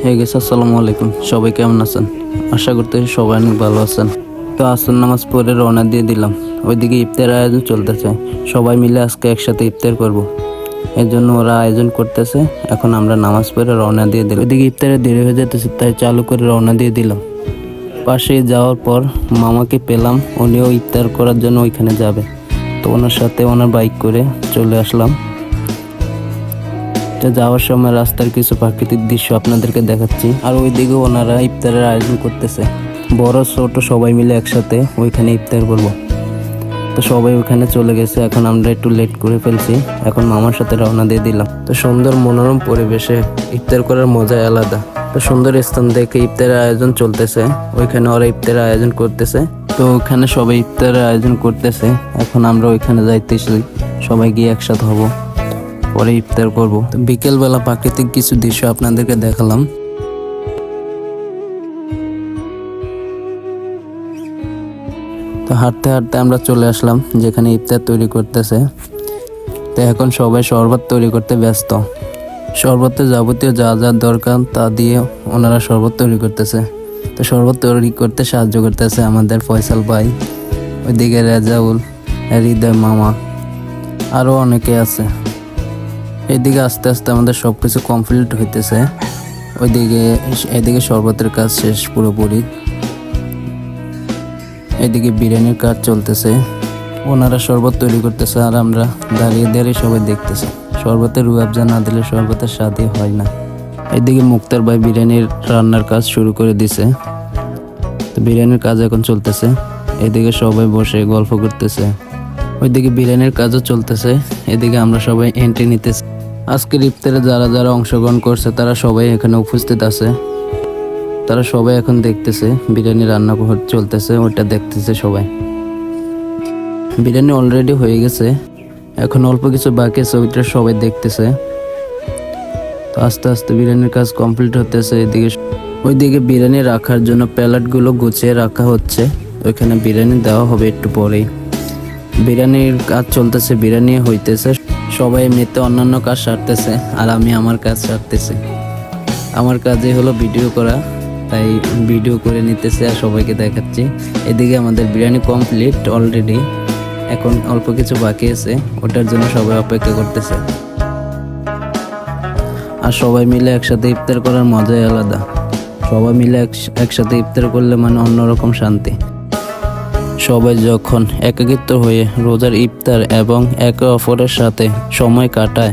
হে গেছে। আসসালামু আলাইকুম, সবাই কেমন আছেন? আশা করতে সবাই অনেক ভালো আছেন। তো আসর নামাজ পড়ে রওনা দিয়ে দিলাম। ওইদিকে ইফতারের আয়োজন চলতেছে, সবাই মিলে আজকে একসাথে ইফতার করব। এর জন্য ওরা আয়োজন করতেছে। এখন আমরা নামাজ পড়ে রওনা দিয়ে দিলাম। ওইদিকে ইফতারে দেরি হয়ে যেতেছে, তাই চালু করে রওনা দিয়ে দিলাম। পাশে যাওয়ার পর মামাকে পেলাম, উনিও ইফতার করার জন্য ওইখানে যাবে। তো ওনার সাথে ওনার বাইক করে চলে আসলাম। যাওয়ার সময় রাস্তার কিছু প্রাকৃতিক দৃশ্য আপনাদেরকে দেখাচ্ছি। আর ওইদিকে ওনারা ইফতারের আয়োজন করতেছে, বড় ছোট সবাই মিলে একসাথে ওইখানে ইফতার করব। তো সবাই ওইখানে চলে গেছে, এখন আমরা একটু লেট করে ফেলছি। এখন মামার সাথে রওনা দিয়ে দিলাম। তো সুন্দর মনোরম পরিবেশে ইফতার করার মজাই আলাদা। তো সুন্দর স্থান দেখে ইফতারের আয়োজন চলতেছে, ওইখানে ওরা ইফতারের আয়োজন করতেছে। তো ওইখানে সবাই ইফতারের আয়োজন করতেছে, এখন আমরা ওইখানে যাইতেছি, সবাই গিয়ে একসাথে হব, পরে ইফতার করব। তো বিকেলবেলা প্রাকৃতিক কিছু দৃশ্য আপনাদেরকে দেখালাম। তো হাঁটতে হাঁটতে আমরা চলে আসলাম যেখানে ইফতার তৈরি করতেছে। তো এখন সবাই শরবত তৈরি করতে ব্যস্ত। শরবতে যাবতীয় যা যা দরকার তা দিয়ে ওনারা শরবত তৈরি করতেছে। তো শরবত তৈরি করতে সাহায্য করতেছে আমাদের ফয়সাল ভাই, ওইদিকে রেজাউল, হৃদয় মামা, আরও অনেকে আছে। এদিকে আস্তে আস্তে আমাদের সব কিছু কমপ্লিট হইতেছে। এদিকে শরবতের কাজ শেষ পুরোপুরি। এদিকে বিরিয়ানির কাজ চলতেছে, ওনারা শরবত তৈরি করতেছে আর আমরা দাঁড়িয়ে দাঁড়িয়ে সবাই দেখতেছি। শরবতের রুয়াবজা না দিলে শরবতের স্বাদই হয় না। এদিকে মুক্তার ভাই বিরিয়ানির রান্নার কাজ শুরু করে দিছে। তো বিরিয়ানির কাজ এখন চলতেছে, এদিকে সবাই বসে গল্প করতেছে। ওইদিকে বিরিয়ানির কাজও চলতেছে, এদিকে আমরা সবাই এন্ট্রি নিতেছি। আজকের ইফতারে যারা যারা অংশগ্রহণ করছে তারা সবাই এখানে উপস্থিত আছে। তারা সবাই এখন দেখতেছে বিরিয়ানি রান্না চলতেছে, ওইটা দেখতেছে সবাই। বিরিয়ানি অলরেডি হয়ে গেছে, এখন অল্প কিছু বাকি আছে, ওইটা সবাই দেখতেছে। তো আস্তে আস্তে বিরিয়ানির কাজ কমপ্লিট হতেছে। ওইদিকে বিরিয়ানি রাখার জন্য প্যালেটগুলো গুছিয়ে রাখা হচ্ছে, ওইখানে বিরিয়ানি দেওয়া হবে একটু পরেই। বিরিয়ানির কাজ চলতেছে, বিরিয়ানি হইতেছে, সবাই এমনিতে অন্যান্য কাজ সারতেছে আর আমি আমার কাজ সারতেছি। আমার কাজই হলো ভিডিও করা, তাই ভিডিও করে নিতেছে আর সবাইকে দেখাচ্ছি। এদিকে আমাদের বিরিয়ানি কমপ্লিট অলরেডি, এখন অল্প কিছু বাকি আছে, ওটার জন্য সবাই অপেক্ষা করতেছে। আর সবাই মিলে একসাথে ইফতার করার মজাই আলাদা। সবাই মিলে একসাথে ইফতার করলে মানে অন্যরকম শান্তি। সবাই যখন একাকিত্ব হয়ে রোজার ইফতার এবং একে অপরের সাথে সময় কাটায়,